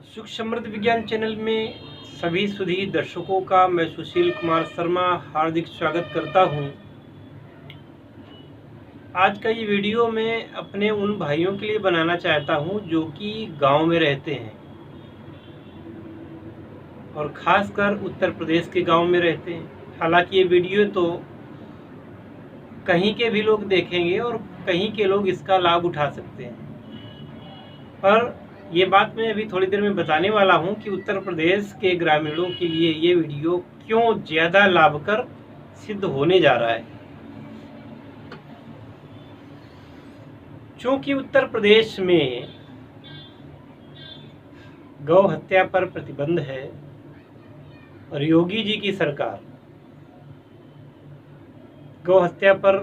सुख समृद्ध विज्ञान चैनल में सभी सुधी दर्शकों का मैं सुशील कुमार शर्मा हार्दिक स्वागत करता हूं। आज का ये वीडियो मैं अपने उन भाइयों के लिए बनाना चाहता हूं जो कि गांव में रहते हैं और खासकर उत्तर प्रदेश के गांव में रहते हैं। हालांकि ये वीडियो तो कहीं के भी लोग देखेंगे और कहीं के लोग इसका लाभ उठा सकते हैं, पर ये बात मैं अभी थोड़ी देर में बताने वाला हूं कि उत्तर प्रदेश के ग्रामीणों के लिए ये वीडियो क्यों ज़्यादा लाभकर सिद्ध होने जा रहा है। क्योंकि उत्तर प्रदेश में गौ हत्या पर प्रतिबंध है और योगी जी की सरकार गौ हत्या पर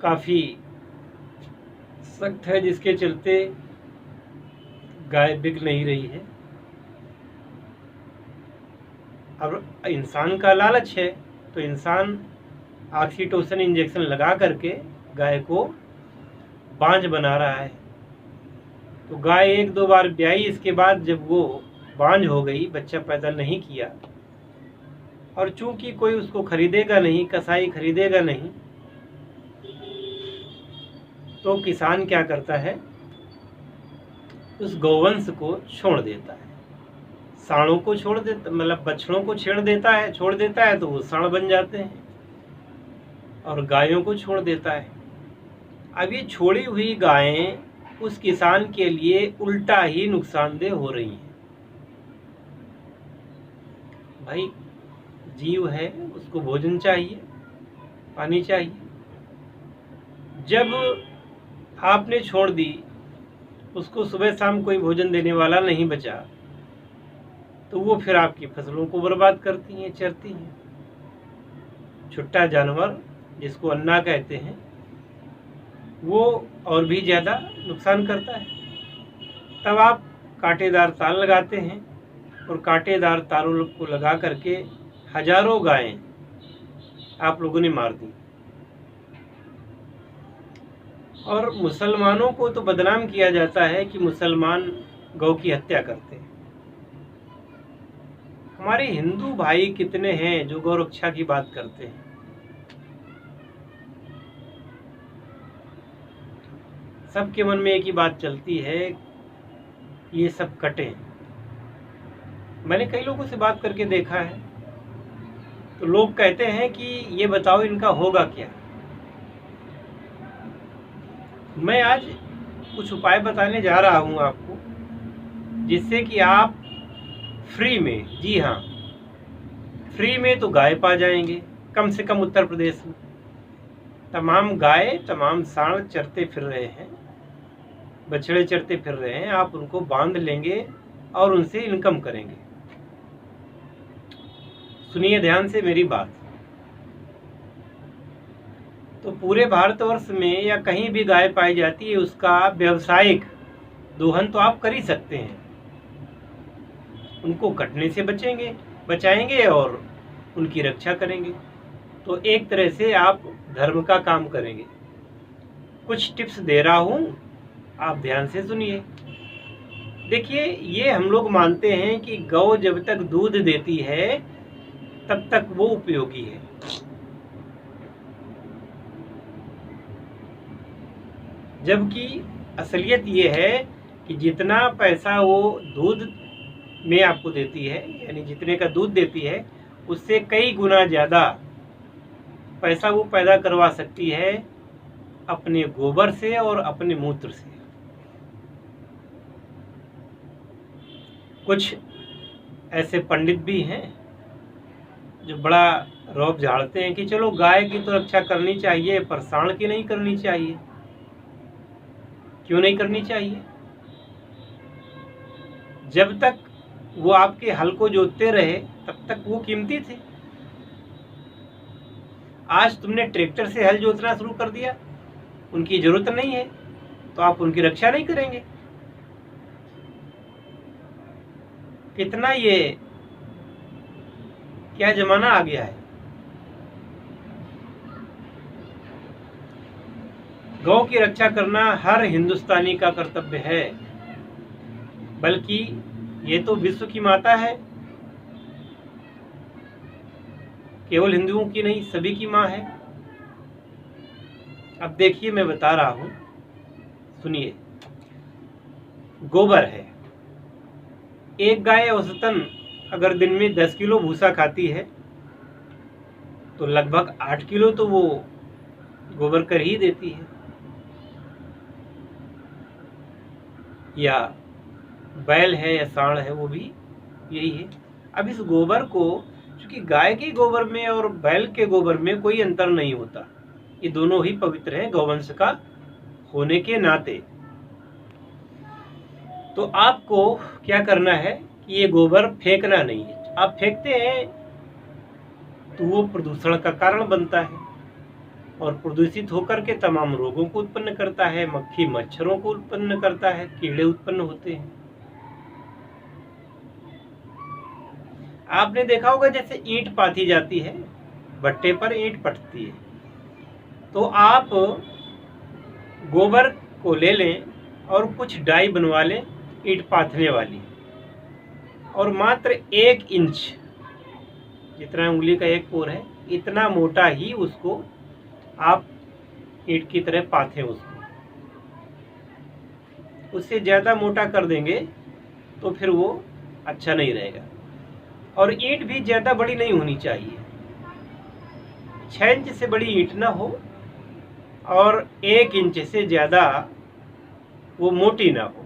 काफ़ी सख्त है, जिसके चलते गाय बिक नहीं रही है। अब इंसान का लालच है तो इंसान ऑक्सीटोसिन इंजेक्शन लगा करके गाय को बांझ बना रहा है। तो गाय एक दो बार ब्याई, इसके बाद जब वो बांझ हो गई, बच्चा पैदा नहीं किया, और चूंकि कोई उसको खरीदेगा नहीं, कसाई खरीदेगा नहीं, तो किसान क्या करता है, उस गौवंश को छोड़ देता है। साणों को छोड़ देता, मतलब बछड़ों को छोड़ देता है तो वो साण बन जाते हैं, और गायों को छोड़ देता है। अब ये छोड़ी हुई गायें उस किसान के लिए उल्टा ही नुकसानदेह हो रही हैं। भाई जीव है, उसको भोजन चाहिए, पानी चाहिए। जब आपने छोड़ दी, उसको सुबह शाम कोई भोजन देने वाला नहीं बचा, तो वो फिर आपकी फसलों को बर्बाद करती हैं, चरती हैं। छुट्टा जानवर जिसको अन्ना कहते हैं, वो और भी ज़्यादा नुकसान करता है। तब आप कांटेदार तार लगाते हैं और कांटेदार तारों को लगा करके हजारों गायें आप लोगों ने मार दी। और मुसलमानों को तो बदनाम किया जाता है कि मुसलमान गौ की हत्या करते हैं। हमारे हिंदू भाई कितने हैं जो गौ रक्षा की बात करते हैं। सबके मन में एक ही बात चलती है, ये सब कटे। मैंने कई लोगों से बात करके देखा है, तो लोग कहते हैं कि ये बताओ इनका होगा क्या। मैं आज कुछ उपाय बताने जा रहा हूं आपको, जिससे कि आप फ्री में, जी हाँ फ्री में तो गाय पा जाएंगे। कम से कम उत्तर प्रदेश में तमाम गाय, तमाम सांड चरते फिर रहे हैं, बछड़े चरते फिर रहे हैं। आप उनको बांध लेंगे और उनसे इनकम करेंगे। सुनिए ध्यान से मेरी बात। तो पूरे भारतवर्ष में या कहीं भी गाय पाई जाती है, उसका व्यावसायिक दोहन तो आप कर ही सकते हैं। उनको कटने से बचाएंगे और उनकी रक्षा करेंगे। तो एक तरह से आप धर्म का काम करेंगे। कुछ टिप्स दे रहा हूं, आप ध्यान से सुनिए। देखिए, ये हम लोग मानते हैं कि गौ जब तक दूध देती है तब तक वो उपयोगी है। जबकि असलियत ये है कि जितना पैसा वो दूध में आपको देती है, यानी जितने का दूध देती है, उससे कई गुना ज़्यादा पैसा वो पैदा करवा सकती है अपने गोबर से और अपने मूत्र से। कुछ ऐसे पंडित भी हैं जो बड़ा रौब झाड़ते हैं कि चलो गाय की तो रक्षा करनी चाहिए, पर सांड की नहीं करनी चाहिए। क्यों नहीं करनी चाहिए? जब तक वो आपके हल को जोतते रहे तब तक वो कीमती थे। आज तुमने ट्रैक्टर से हल जोतना शुरू कर दिया, उनकी जरूरत नहीं है, तो आप उनकी रक्षा नहीं करेंगे। कितना ये क्या जमाना आ गया है। गौ की रक्षा करना हर हिंदुस्तानी का कर्तव्य है, बल्कि ये तो विश्व की माता है, केवल हिंदुओं की नहीं, सभी की माँ है। अब देखिए मैं बता रहा हूं, सुनिए। गोबर है, एक गाय औसतन अगर दिन में 10 किलो भूसा खाती है तो लगभग 8 किलो तो वो गोबर कर ही देती है। या बैल है या सांड है, वो भी यही है। अब इस गोबर को, क्योंकि गाय के गोबर में और बैल के गोबर में कोई अंतर नहीं होता, ये दोनों ही पवित्र हैं गौवंश का होने के नाते। तो आपको क्या करना है कि ये गोबर फेंकना नहीं है। आप फेंकते हैं तो वो प्रदूषण का कारण बनता है और प्रदूषित होकर के तमाम रोगों को उत्पन्न करता है, मक्खी मच्छरों को उत्पन्न करता है, कीड़े उत्पन्न होते हैं। आपने देखा होगा जैसे ईंट पाथी जाती है, भट्टे पर ईंट पटती है, तो आप गोबर को ले लें और कुछ डाई बनवा लें ईंट पाथने वाली, और मात्र 1 इंच, जितना उंगली का एक पोर है, इतना मोटा ही उसको आप ईंट की तरह पाथें उसको। उससे ज़्यादा मोटा कर देंगे तो फिर वो अच्छा नहीं रहेगा। और ईंट भी ज़्यादा बड़ी नहीं होनी चाहिए, 6 इंच से बड़ी ईंट ना हो और 1 इंच से ज़्यादा वो मोटी ना हो,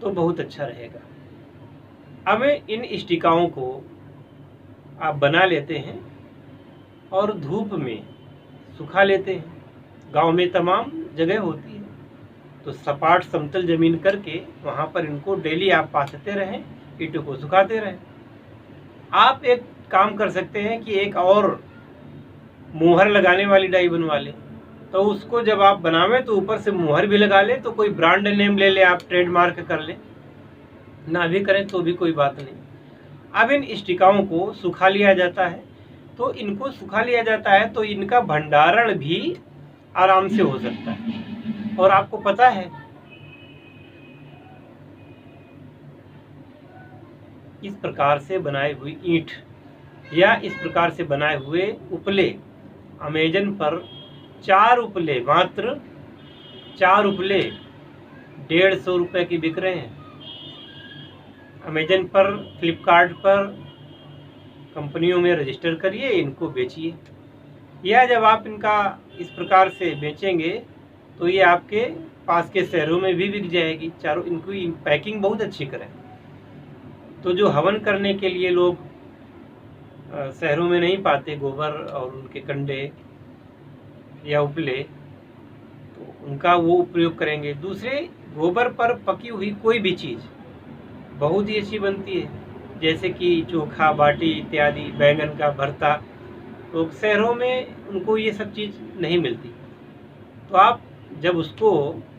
तो बहुत अच्छा रहेगा। अब इन स्टिकाओं को आप बना लेते हैं और धूप में सुखा लेते हैं। गांव में तमाम जगह होती है, तो सपाट समतल जमीन करके वहां पर इनको डेली आप पाथते रहें, ईंटों को सुखाते रहें। आप एक काम कर सकते हैं कि एक और मुहर लगाने वाली डाई बनवा लें, तो उसको जब आप बनावें तो ऊपर से मुहर भी लगा लें, तो कोई ब्रांड नेम ले लें, आप ट्रेडमार्क कर लें, ना भी करें तो भी कोई बात नहीं। अब इन स्टिकाओं को सुखा लिया जाता है, तो इनको सुखा लिया जाता है तो इनका भंडारण भी आराम से हो सकता है। और आपको पता है इस प्रकार से बनाई हुई ईंट या इस प्रकार से बनाए हुए उपले अमेजन पर 4 उपले, मात्र 4 उपले 150 रुपये की बिक रहे हैं। अमेजन पर, फ्लिपकार्ट पर कंपनियों में रजिस्टर करिए, इनको बेचिए। या जब आप इनका इस प्रकार से बेचेंगे तो ये आपके पास के शहरों में भी बिक जाएगी। चारों इनकी पैकिंग बहुत अच्छी करें, तो जो हवन करने के लिए लोग शहरों में नहीं पाते गोबर और उनके कंडे या उपले, तो उनका वो उपयोग करेंगे। दूसरे, गोबर पर पकी हुई कोई भी चीज़ बहुत ही अच्छी बनती है, जैसे कि चोखा, बाटी इत्यादि, बैंगन का भरता। तो शहरों में उनको ये सब चीज़ नहीं मिलती, तो आप जब उसको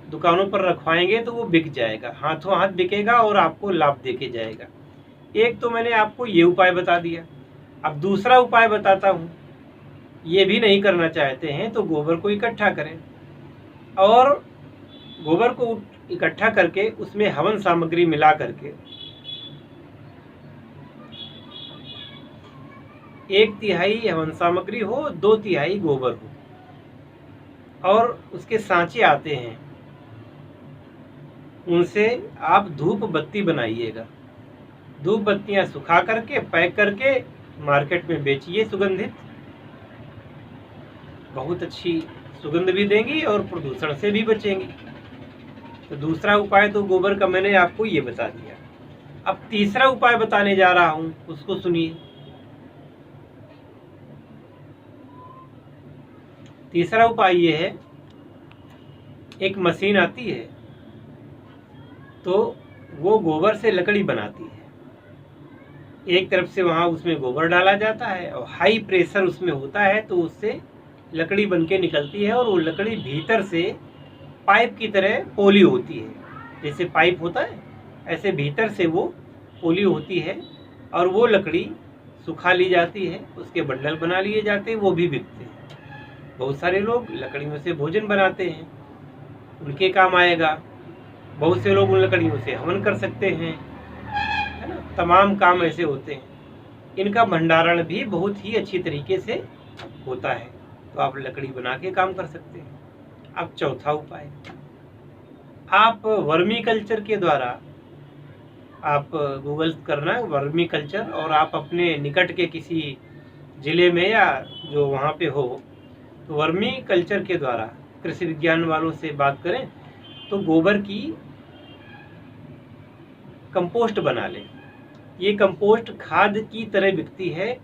दुकानों पर रखवाएंगे तो वो बिक जाएगा, हाथों हाथ बिकेगा और आपको लाभ देके जाएगा। एक तो मैंने आपको ये उपाय बता दिया। अब दूसरा उपाय बताता हूँ। ये भी नहीं करना चाहते हैं तो गोबर को इकट्ठा करें और गोबर को इकट्ठा करके उसमें हवन सामग्री मिला करके 1/3 हवन सामग्री हो, 2/3 गोबर हो, और उसके सांचे आते हैं, उनसे आप धूप बत्ती बनाइएगा। धूप बत्तियां सुखा करके पैक करके मार्केट में बेचिए, सुगंधित, बहुत अच्छी सुगंध भी देंगी और प्रदूषण से भी बचेंगी। तो दूसरा उपाय तो गोबर का मैंने आपको ये बता दिया। अब तीसरा उपाय बताने जा रहा हूं, उसको सुनिए। तीसरा उपाय ये है, एक मशीन आती है तो वो गोबर से लकड़ी बनाती है। एक तरफ से वहाँ उसमें गोबर डाला जाता है और हाई प्रेशर उसमें होता है, तो उससे लकड़ी बनके निकलती है और वो लकड़ी भीतर से पाइप की तरह पोली होती है। जैसे पाइप होता है ऐसे भीतर से वो पोली होती है, और वो लकड़ी सुखा ली जाती है, उसके बंडल बना लिए जाते हैं, वो भी बिकते हैं। बहुत सारे लोग लकड़ियों से भोजन बनाते हैं, उनके काम आएगा। बहुत से लोग उन लकड़ियों से हवन कर सकते हैं, है ना। तमाम काम ऐसे होते हैं। इनका भंडारण भी बहुत ही अच्छी तरीके से होता है, तो आप लकड़ी बना के काम कर सकते हैं। अब चौथा उपाय, आप वर्मी कल्चर के द्वारा, आप गूगल करना वर्मी कल्चर, और आप अपने निकट के किसी जिले में या जो वहाँ पे हो, तो वर्मी कल्चर के द्वारा कृषि विज्ञान वालों से बात करें तो गोबर की कंपोस्ट बना लें। ये कंपोस्ट खाद की तरह बिकती है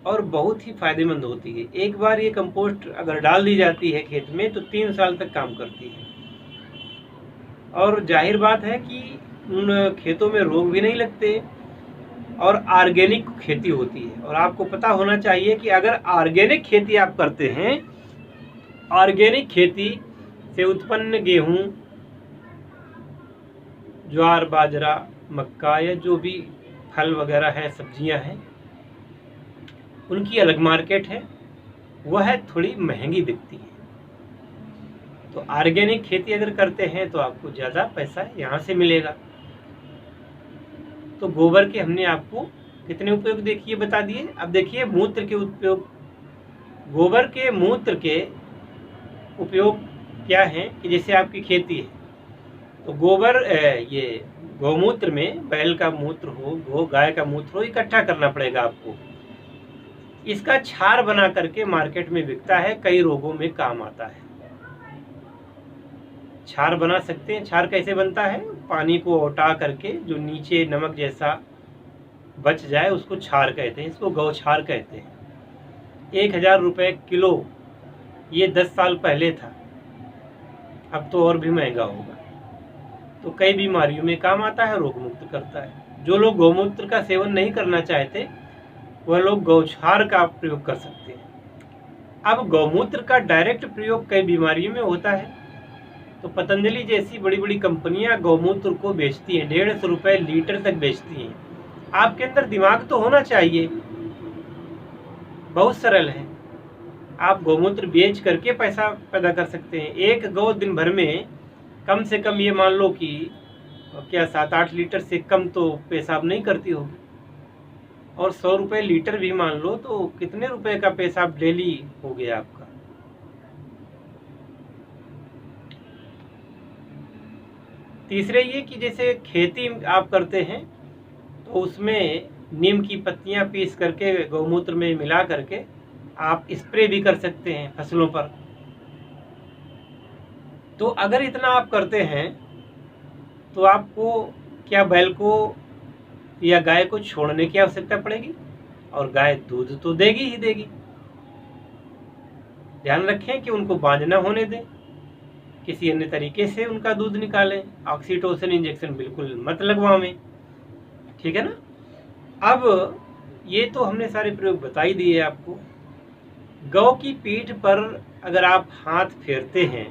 और बहुत ही फायदेमंद होती है। एक बार ये कंपोस्ट अगर डाल दी जाती है खेत में तो 3 साल तक काम करती है, और जाहिर बात है कि उन खेतों में रोग भी नहीं लगते और ऑर्गेनिक खेती होती है। और आपको पता होना चाहिए कि अगर ऑर्गेनिक खेती आप करते हैं, ऑर्गेनिक खेती से उत्पन्न गेहूं, ज्वार, बाजरा, मक्का या जो भी फल वगैरह है, सब्जियां हैं, उनकी अलग मार्केट है, वह थोड़ी महंगी बिकती है। तो ऑर्गेनिक खेती अगर करते हैं तो आपको ज़्यादा पैसा यहाँ से मिलेगा। तो गोबर के हमने आपको कितने उपयोग देखिए बता दिए। अब देखिए मूत्र के उपयोग। गोबर के मूत्र के उपयोग क्या है कि जैसे आपकी खेती है तो गोबर, ये गौमूत्र में बैल का मूत्र हो, गाय का मूत्र हो, इकट्ठा करना पड़ेगा आपको। इसका छार बना करके मार्केट में बिकता है, कई रोगों में काम आता है। छार बना सकते हैं। छार कैसे बनता है? पानी को औटा करके जो नीचे नमक जैसा बच जाए उसको छार कहते हैं, इसको गौछार कहते हैं। 1000 रुपये किलो ये 10 साल पहले था, अब तो और भी महंगा होगा। तो कई बीमारियों में काम आता है, रोग मुक्त करता है। जो लोग गौमूत्र का सेवन नहीं करना चाहते वह लोग गौछार का प्रयोग कर सकते हैं। अब गौमूत्र का डायरेक्ट प्रयोग कई बीमारियों में होता है, तो पतंजलि जैसी बड़ी बड़ी कंपनियां गौमूत्र को बेचती हैं, 150 रुपये लीटर तक बेचती हैं। आपके अंदर दिमाग तो होना चाहिए, बहुत सरल है। आप गौमूत्र बेच करके पैसा पैदा कर सकते हैं। एक गौ दिन भर में कम से कम ये मान लो कि क्या 7-8 लीटर से कम तो पेशाब नहीं करती होगी, और 100 रुपये लीटर भी मान लो तो कितने रुपए का पेशाब डेली हो गया आपका। तीसरे ये कि जैसे खेती आप करते हैं तो उसमें नीम की पत्तियां पीस करके गौमूत्र में मिला करके आप स्प्रे भी कर सकते हैं फसलों पर। तो अगर इतना आप करते हैं तो आपको क्या बैल को या गाय को छोड़ने की आवश्यकता पड़ेगी, और गाय दूध तो देगी ही देगी। ध्यान रखें कि उनको बांझ ना होने दें, किसी अन्य तरीके से उनका दूध निकालें। ऑक्सीटोसिन इंजेक्शन बिल्कुल मत लगवाएं, ठीक है ना। अब ये तो हमने सारे प्रयोग बता ही दिए आपको। गौ की पीठ पर अगर आप हाथ फेरते हैं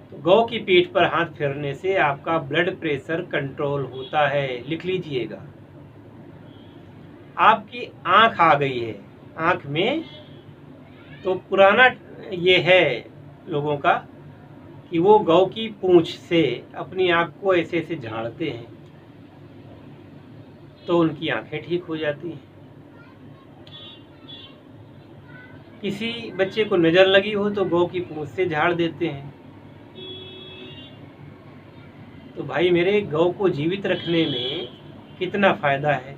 तो गौ की पीठ पर हाथ फेरने से आपका ब्लड प्रेशर कंट्रोल होता है, लिख लीजिएगा। आपकी आंख आ गई है, आंख में तो पुराना ये है लोगों का कि वो गौ की पूंछ से अपनी आंख को ऐसे ऐसे झाड़ते हैं तो उनकी आंखें ठीक हो जाती हैं। किसी बच्चे को नजर लगी हो तो गौ की पूंछ से झाड़ देते हैं। तो भाई मेरे, गौ को जीवित रखने में कितना फायदा है,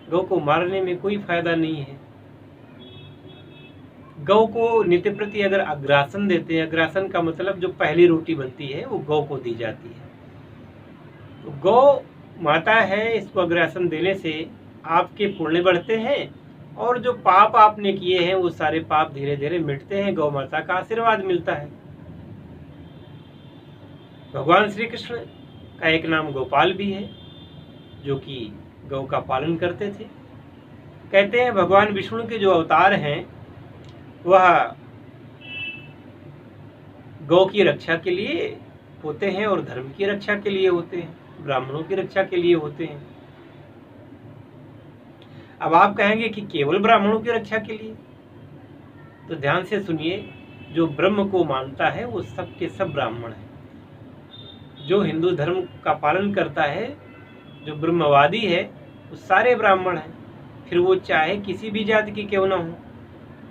गौ को मारने में कोई फायदा नहीं है। गौ को नित्य प्रति अगर अग्रासन देते हैं, अग्रासन का मतलब जो पहली रोटी बनती है वो गौ को दी जाती है। तो गौ माता है, इसको अग्रासन देने से आपके पुण्य बढ़ते हैं और जो पाप आपने किए हैं वो सारे पाप धीरे धीरे मिटते हैं, गौ माता का आशीर्वाद मिलता है। भगवान श्री कृष्ण का एक नाम गोपाल भी है, जो कि गौ का पालन करते थे। कहते हैं भगवान विष्णु के जो अवतार हैं वह गौ की रक्षा के लिए होते हैं और धर्म की रक्षा के लिए होते हैं, ब्राह्मणों की रक्षा के लिए होते हैं। अब आप कहेंगे कि केवल ब्राह्मणों की रक्षा के लिए, तो ध्यान से सुनिए, जो ब्रह्म को मानता है वो सब के सब ब्राह्मण है। जो हिंदू धर्म का पालन करता है, जो ब्रह्मवादी है, वो सारे ब्राह्मण हैं। फिर वो चाहे किसी भी जाति की क्यों ना हो,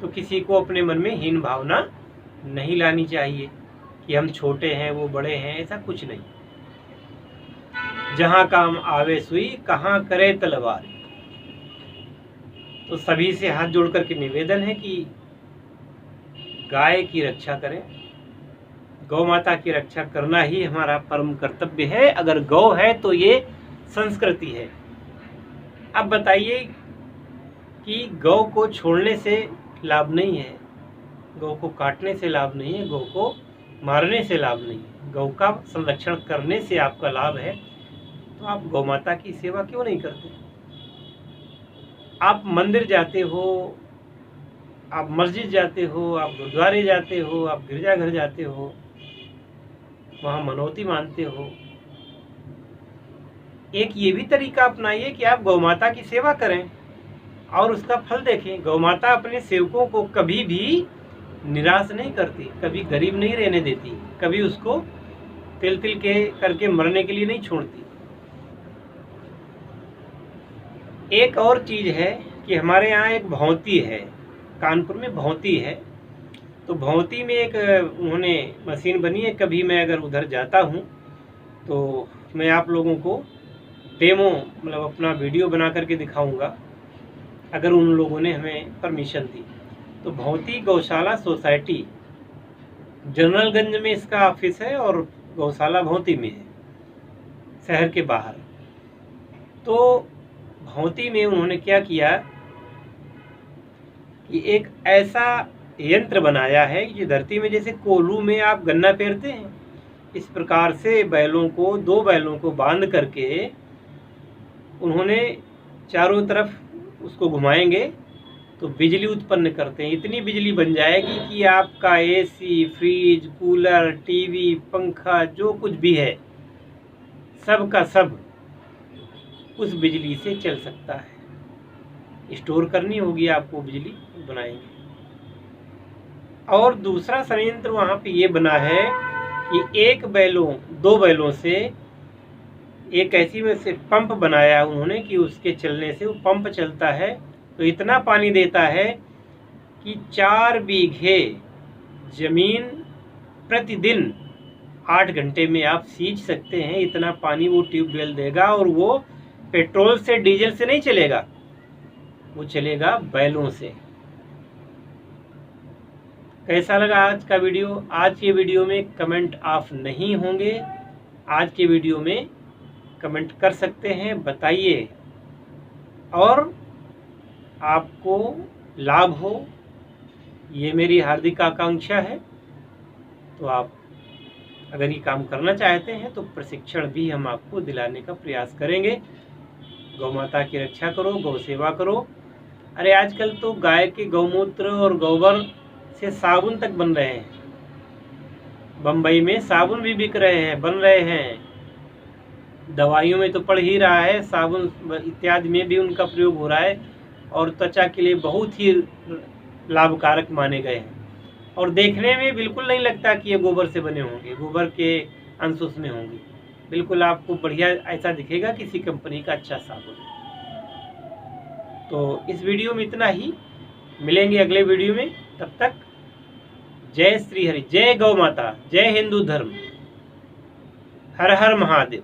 तो किसी को अपने मन में हीन भावना नहीं लानी चाहिए कि हम छोटे हैं वो बड़े हैं, ऐसा कुछ नहीं। जहां काम आवे सुई, कहां करे तलवार। तो सभी से हाथ जोड़ करके निवेदन है कि गाय की रक्षा करें, गौ माता की रक्षा करना ही हमारा परम कर्तव्य है। अगर गौ है तो ये संस्कृति है। अब बताइए कि गौ को छोड़ने से लाभ नहीं है, गौ को काटने से लाभ नहीं है, गौ को मारने से लाभ नहीं है, गौ का संरक्षण करने से आपका लाभ है। तो आप गौ माता की सेवा क्यों नहीं करते? आप मंदिर जाते हो, आप मस्जिद जाते हो, आप गुरुद्वारे जाते हो, आप गिरजाघर जाते हो, वहाँ मनौती मानते हो। एक ये भी तरीका अपनाइए कि आप गौ माता की सेवा करें और उसका फल देखें। गौ माता अपने सेवकों को कभी भी निराश नहीं करती, कभी गरीब नहीं रहने देती, कभी उसको तिल तिल के करके मरने के लिए नहीं छोड़ती। एक और चीज है कि हमारे यहाँ एक भौंती है, कानपुर में भौंती है। तो भौंती में एक उन्होंने मशीन बनी है। कभी मैं अगर उधर जाता हूँ तो मैं आप लोगों को डेमो मतलब अपना वीडियो बना करके दिखाऊंगा, अगर उन लोगों ने हमें परमिशन दी। तो भौंती गौशाला सोसाइटी जनरलगंज में इसका ऑफिस है और गौशाला भौंती में है, शहर के बाहर। तो भौंती में उन्होंने क्या किया कि एक ऐसा यंत्र बनाया है कि धरती में जैसे कोल्हू में आप गन्ना पेरते हैं, इस प्रकार से बैलों को, 2 बैलों को बांध करके उन्होंने चारों तरफ उसको घुमाएंगे तो बिजली उत्पन्न करते हैं। इतनी बिजली बन जाएगी कि आपका एसी, फ्रिज, कूलर, टीवी, पंखा जो कुछ भी है सब का सब उस बिजली से चल सकता है। स्टोर करनी होगी आपको बिजली, बनाएंगे। और दूसरा संयंत्र वहाँ पे ये बना है कि 2 बैलों से एक ऐसी में से पंप बनाया उन्होंने कि उसके चलने से वो पंप चलता है तो इतना पानी देता है कि 4 बीघे जमीन प्रतिदिन 8 घंटे में आप सींच सकते हैं। इतना पानी वो ट्यूबवेल देगा और वो पेट्रोल से, डीजल से नहीं चलेगा, वो चलेगा बैलों से। कैसा लगा आज का वीडियो? आज के वीडियो में कमेंट ऑफ नहीं होंगे, आज के वीडियो में कमेंट कर सकते हैं, बताइए और आपको लाभ हो, ये मेरी हार्दिक आकांक्षा है। तो आप अगर ये काम करना चाहते हैं तो प्रशिक्षण भी हम आपको दिलाने का प्रयास करेंगे। गौ माता की रक्षा करो, गौ सेवा करो। अरे आजकल तो गाय के गौमूत्र और गोबर से साबुन तक बन रहे हैं, बम्बई में साबुन भी बिक रहे हैं, बन रहे हैं। दवाइयों में तो पड़ ही रहा है, साबुन इत्यादि में भी उनका प्रयोग हो रहा है और त्वचा के लिए बहुत ही लाभकारक माने गए हैं। और देखने में बिल्कुल नहीं लगता कि ये गोबर से बने होंगे, गोबर के अंश उसमें होंगे। बिल्कुल आपको बढ़िया ऐसा दिखेगा किसी कंपनी का अच्छा साबुन। तो इस वीडियो में इतना ही, मिलेंगे अगले वीडियो में। तब तक जय श्री हरि, जय गौ माता, जय हिंदू धर्म, हर हर महादेव।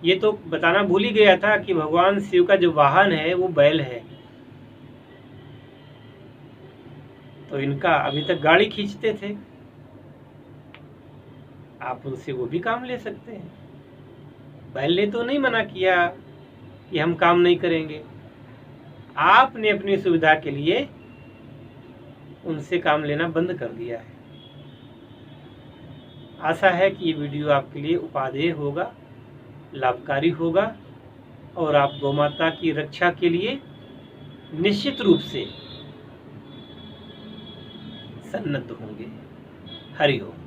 ये तो बताना भूल ही गया था कि भगवान शिव का जो वाहन है वो बैल है। तो इनका अभी तक गाड़ी खींचते थे, आप उनसे वो भी काम ले सकते हैं। बैल ने तो नहीं मना किया कि हम काम नहीं करेंगे, आपने अपनी सुविधा के लिए उनसे काम लेना बंद कर दिया है। आशा है कि ये वीडियो आपके लिए उपादेय होगा, लाभकारी होगा और आप गौ माता की रक्षा के लिए निश्चित रूप से सन्नद्ध होंगे। हरि ओम।